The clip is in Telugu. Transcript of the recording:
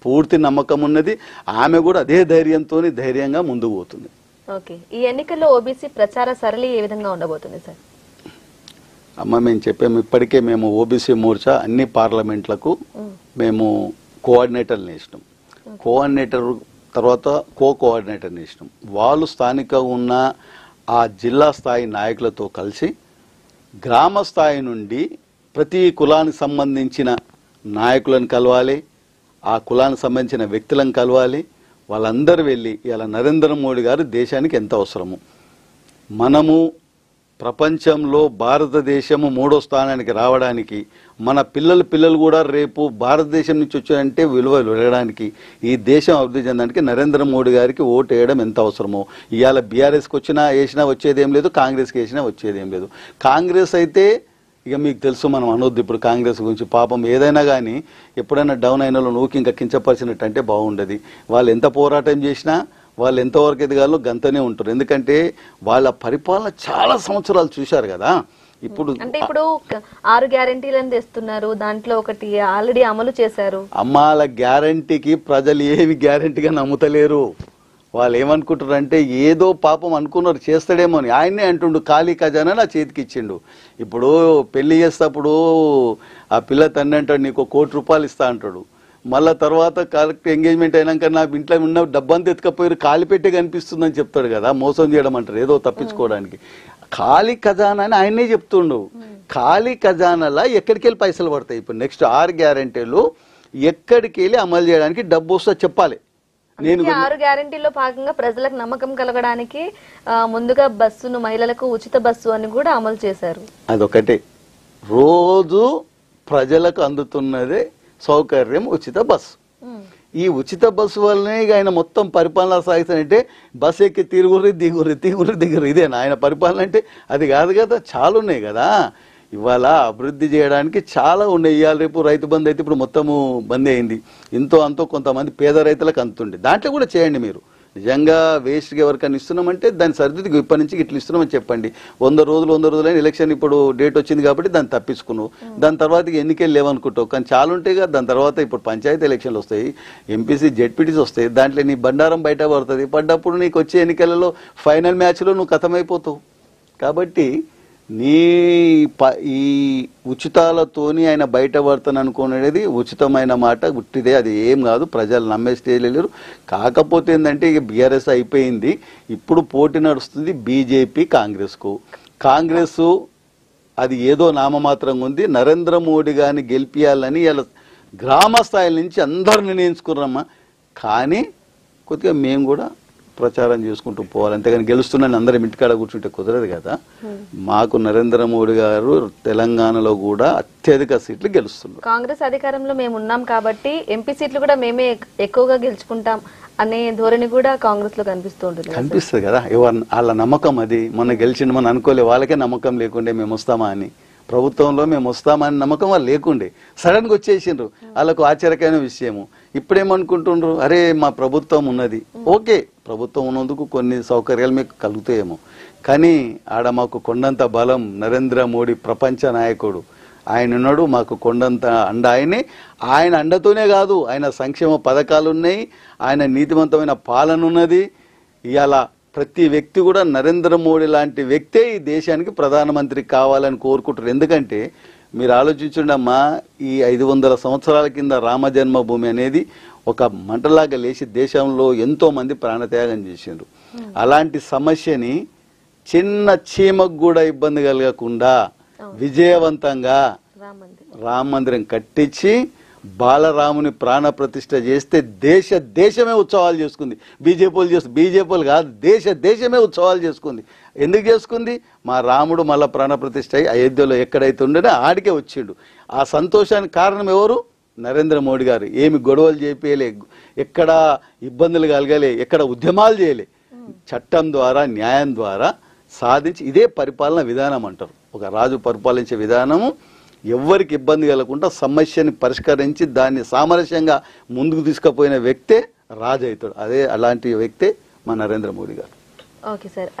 పూర్తి నమ్మకం ఉన్నది. ఆమె కూడా అదే ధైర్యంగా ముందుకు పోతుంది. ఓకే, ఈ ఎన్నికల్లో ఓబీసీ ప్రచార సరళి ఏ విధంగా ఉండబోతుంది సార్? అమ్మ మేము చెప్పాము, ఇప్పటికే మేము ఓబీసీ మోర్చా అన్ని పార్లమెంట్లకు మేము కోఆర్డినేటర్ని వేసినాం. కోఆర్డినేటర్ తర్వాత కోఆర్డినేటర్ని వేసినాం. వాళ్ళు స్థానికంగా ఉన్న ఆ జిల్లా స్థాయి నాయకులతో కలిసి గ్రామ స్థాయి నుండి ప్రతి కులానికి సంబంధించిన నాయకులను కలవాలి, ఆ కులానికి సంబంధించిన వ్యక్తులను కలవాలి. వాళ్ళందరూ వెళ్ళి ఇలా నరేంద్ర మోడీ గారు దేశానికి ఎంత అవసరము, మనము ప్రపంచంలో భారతదేశము 3వ స్థానానికి రావడానికి, మన పిల్లలు కూడా రేపు భారతదేశం నుంచి వచ్చారంటే విలువలు వెళ్ళడానికి, ఈ దేశం అభివృద్ధి చెందడానికి నరేంద్ర మోడీ గారికి ఓటు వేయడం ఎంత అవసరమో. ఇవాళ బీఆర్ఎస్కి వేసినా వచ్చేదేం లేదు, కాంగ్రెస్కి వేసినా వచ్చేదేం లేదు. కాంగ్రెస్ అయితే ఇక మీకు తెలుసు, మనం అనొద్దు ఇప్పుడు కాంగ్రెస్ గురించి. పాపం ఏదైనా కానీ ఎప్పుడైనా డౌన్ అయిన వాళ్ళు నూకి ఇంకా కించపరిచినట్టు అంటే బాగుండదు. వాళ్ళు ఎంత పోరాటం చేసినా, వాళ్ళు ఎంతవరకు ఎదగాలో గంతనే ఉంటారు. ఎందుకంటే వాళ్ళ పరిపాలన చాలా సంవత్సరాలు చూశారు కదా. ఇప్పుడు 6 గ్యారెంటీలను తెస్తున్నారు, దాంట్లో ఒకటి ఆల్రెడీ అమలు చేశారు. అమ్మాల గ్యారంటీకి ప్రజలు ఏమి గ్యారంటీగా నమ్ముతలేరు. వాళ్ళు ఏమనుకుంటారంటే ఏదో పాపం అనుకున్నారు చేస్తాడేమో అని. ఆయనే అంటుండు ఖాళీ ఖజానా నా చేతికి ఇచ్చిండు. ఇప్పుడు పెళ్లి చేసేటప్పుడు ఆ పిల్ల తండ్రి అంటాడు నీకు ₹1 కోటి ఇస్తా అంటాడు. మళ్ళా తర్వాత కరెక్ట్ ఎంగేజ్మెంట్ అయినాక నా ఇంట్లో ఉన్న డబ్బంతా ఎత్తుకపోయారు ఖాళీ పెట్టే కనిపిస్తుందని చెప్తాడు కదా. మోసం చేయడం అంటారు ఏదో తప్పించుకోవడానికి. ఖాళీ ఖజానా అని ఆయనే చెప్తుండు. ఖాళీ ఖజానాలా ఎక్కడికి వెళ్ళి పైసలు పడతాయి? ఇప్పుడు నెక్స్ట్ 6 గ్యారెంటీలు ఎక్కడికి వెళ్ళి అమలు చేయడానికి డబ్బు వస్తుందో చెప్పాలి. నేను 6 గ్యారెంటీలో భాగంగా ప్రజలకు నమ్మకం కలగడానికి ముందుగా బస్సును మహిళలకు ఉచిత బస్సు అని కూడా అమలు చేశారు. అదొకటే రోజు ప్రజలకు అందుతున్నదే సౌకర్యం ఉచిత బస్సు. ఈ ఉచిత బస్సు వల్లనే ఆయన మొత్తం పరిపాలన సాగిస్తానంటే బస్సు ఎక్కి తిరుగుర్రి దిగుర్రి ఇదేనా ఆయన పరిపాలన అంటే? అది కాదు కదా, చాలా ఉన్నాయి కదా. ఇవాళ అభివృద్ధి చేయడానికి చాలా ఉన్నాయి. ఇవాళ రేపు రైతు బంధు అయితే ఇప్పుడు మొత్తము బంద్ అయింది. ఇంతో అంతో కొంతమంది పేద రైతులకు అందుతుంది. దాంట్లో కూడా చేయండి. మీరు నిజంగా వేస్ట్గా ఎవరికైనా ఇస్తున్నామంటే దాని సరిదిద్దుకు ఇప్పటి నుంచి ఇట్లా ఇస్తున్నామని చెప్పండి. 100 రోజులు అయిన ఎలక్షన్ ఇప్పుడు డేట్ వచ్చింది కాబట్టి దాన్ని తప్పించుకున్నావు. దాని తర్వాత ఎన్నికలు లేవనుకుంటావు. కానీ చాలా ఉంటాయి కదా. దాని తర్వాత ఇప్పుడు పంచాయతీ ఎలక్షన్లు వస్తాయి, ఎంపీసీ జెడ్పీటీస్ వస్తాయి. దాంట్లో నీ బండారం బయట పడుతుంది. పడ్డప్పుడు నీకు వచ్చే ఎన్నికలలో ఫైనల్ మ్యాచ్లో నువ్వు ఖతమైపోతావు. కాబట్టి ఈ ఉచితాలతోని ఆయన బయట పడతాను అనుకునేది ఉచితమైన మాట ఉట్టిదే. అది ఏం కాదు, ప్రజలు నమ్మే స్టేజ్లో లేరు. కాకపోతే ఏంటంటే ఇక బీఆర్ఎస్ అయిపోయింది. ఇప్పుడు పోటీ నడుస్తుంది బీజేపీ కాంగ్రెస్కు. కాంగ్రెస్ అది ఏదో నామమాత్రంగా ఉంది. నరేంద్ర మోడీ గారిని గెలిపియాలని ఇలా గ్రామ స్థాయి నుంచి అందరు నిర్ణయించుకున్నారమ్మా. కానీ కొద్దిగా మేము కూడా ప్రచారం చేసుకుంటూ పోవాలి. అంతేగాని గెలుస్తున్నాను అందరం ఇంటికాడ కూర్చుంటే కుదరదు కదా. మాకు నరేంద్ర మోడీ గారు తెలంగాణలో కూడా అత్యధిక సీట్లు గెలుస్తున్నారు. కాంగ్రెస్ అధికారంలో మేము ఉన్నాం కాబట్టి ఎంపీ సీట్లు కూడా మేమే ఎక్కువగా గెలుచుకుంటాం అనే ధోరణి కూడా కాంగ్రెస్ లో కనిపిస్తుంది కదా. వాళ్ళ నమ్మకం అది. మొన్న గెలిచిండు మనం అనుకోలే, వాళ్ళకే నమ్మకం లేకుండే మేము వస్తామా అని. ప్రభుత్వంలో మేము వస్తామని నమ్మకం వాళ్ళు లేకుండే సడన్గా వచ్చేసిండ్రు. వాళ్ళకు ఆశ్చర్యకరమైన విషయము. ఇప్పుడేమనుకుంటుండ్రు, అరే మా ప్రభుత్వం ఉన్నది. ఓకే, ప్రభుత్వం ఉన్నందుకు కొన్ని సౌకర్యాలు మీకు కలుగుతాయేమో, కానీ ఆడ మాకు కొండంత బలం నరేంద్ర మోడీ ప్రపంచ నాయకుడు ఆయన ఉన్నాడు. మాకు కొండంత అండ ఆయన అండతోనే కాదు, ఆయన సంక్షేమ పథకాలు ఉన్నాయి, ఆయన నీతివంతమైన పాలన ఉన్నది. ఇవాళ ప్రతి వ్యక్తి కూడా నరేంద్ర మోడీ లాంటి వ్యక్తే ఈ దేశానికి ప్రధానమంత్రి కావాలని కోరుకుంటారు. ఎందుకంటే మీరు ఆలోచించండి అమ్మా, ఈ 500 సంవత్సరాల కింద రామ జన్మభూమి అనేది ఒక మంటలాగా లేచి దేశంలో ఎంతో మంది ప్రాణత్యాగం చేసిండ్రు. అలాంటి సమస్యని చిన్న చీమకు కూడా ఇబ్బంది కలగకుండా విజయవంతంగా రామ మందిరం కట్టించి బాలరాముని ప్రాణ ప్రతిష్ఠ చేస్తే దేశమే ఉత్సవాలు చేసుకుంది. బీజేపీలు కాదు, దేశమే ఉత్సవాలు చేసుకుంది. ఎందుకు చేసుకుంది? మా రాముడు మళ్ళా ప్రాణ ప్రతిష్ఠ అయ్యి అయోధ్యలో ఎక్కడైతే ఉండేనో ఆడికే వచ్చిండు. ఆ సంతోషానికి కారణం ఎవరు? నరేంద్ర మోడీ గారు. ఏమి గొడవలు చేయలే, ఎక్కడ ఇబ్బందులు కలగలే, ఎక్కడ ఉద్యమాలు చేయలే. చట్టం ద్వారా న్యాయం ద్వారా సాధించి ఇదే పరిపాలన విధానం అంటారు. ఒక రాజు పరిపాలించే విధానము ఎవ్వరికి ఇబ్బంది కలగకుండా సమస్యని పరిష్కరించి దాన్ని సామరస్యంగా ముందుకు తీసుకుపోయిన వ్యక్తే రాజు అవుతాడు. అలాంటి వ్యక్తే మా నరేంద్ర మోడీ గారు. Okay sir.